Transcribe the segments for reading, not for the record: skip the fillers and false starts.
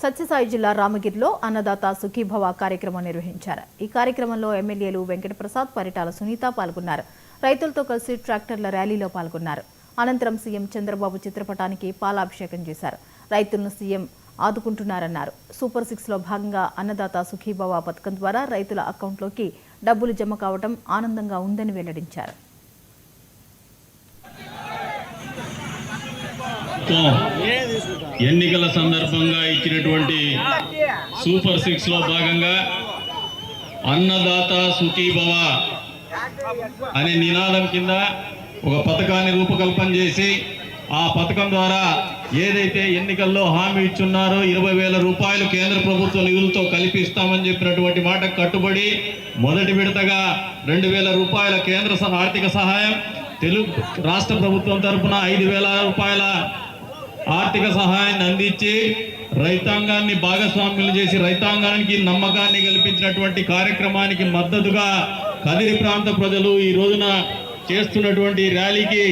సత్యసాయి జిల్లా రామగిరిలో అన్నదాత సుఖీభవ కార్యక్రమం నిర్వహించారు. ఈ కార్యక్రమంలో ఎమ్మెల్యేలు వెంకటప్రసాద్, పరిటాల సునీత పాల్గొన్నారు. రైతులతో కలిసి ట్రాక్టర్ల ర్యాలీలో పాల్గొన్నారు. అనంతరం సీఎం చంద్రబాబు చిత్రపటానికి పాలాభిషేకం చేశారు. రైతులను సీఎం ఆదుకుంటున్నారన్నారు. సూపర్ 6లో భాగంగా అన్నదాత సుఖీభవ పథకం ద్వారా రైతుల అకౌంట్లోకి డబ్బులు జమ కావడం ఆనందంగా ఉందని వెల్లడించారు. ఎన్నికల సందర్భంగా ఇచ్చినటువంటి సూపర్ 6లో భాగంగా అన్నదాత సుఖీభవ అనే నినాదం కింద ఒక పథకాన్ని రూపకల్పన చేసి ఆ పథకం ద్వారా ఏదైతే ఎన్నికల్లో హామీ ఇచ్చున్నారో 20,000 రూపాయలు కేంద్ర ప్రభుత్వ నిధులతో కల్పిస్తామని చెప్పినటువంటి మాట కట్టుబడి మొదటి విడతగా 2,000 రూపాయల కేంద్ర ఆర్థిక సహాయం, తెలుగు రాష్ట్ర ప్రభుత్వం తరఫున 5,000 రూపాయల ఆర్థిక సహాయాన్ని అందించి రైతాంగాన్ని భాగస్వామ్యులు చేసి రైతాంగానికి నమ్మకాన్ని కల్పించినటువంటి కార్యక్రమానికి మద్దతుగా కదిరి ప్రాంత ప్రజలు ఈ రోజున చేస్తున్నటువంటి ర్యాలీకి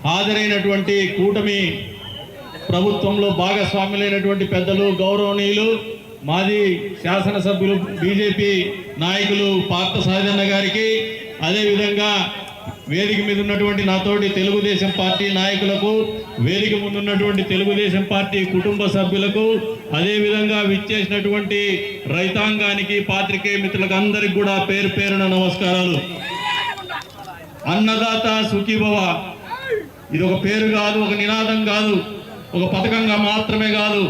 హాజరైనటువంటి కూటమి ప్రభుత్వంలో భాగస్వాములైనటువంటి పెద్దలు, గౌరవనీయులు, మాజీ శాసనసభ్యులు, బీజేపీ నాయకులు పార్థసారథి గారికి, అదేవిధంగా వేదిక మీద ఉన్నటువంటి నాతోటి తెలుగుదేశం పార్టీ నాయకులకు, వేదిక ముందున్నటువంటి తెలుగుదేశం పార్టీ కుటుంబ సభ్యులకు, అదేవిధంగా విచ్చేసినటువంటి రైతాంగానికి, పాత్రికేయ మిత్రులకు అందరికి కూడా పేరు పేరున నమస్కారాలు. అన్నదాత సుఖీభవ ఇది ఒక పేరు కాదు, ఒక నినాదం కాదు, ఒక పథకంగా మాత్రమే కాదు.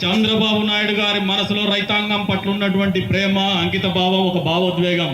చంద్రబాబు నాయుడు గారి మనసులో రైతాంగం పట్ల ఉన్నటువంటి ప్రేమ, అంకిత భావం, ఒక భావోద్వేగం.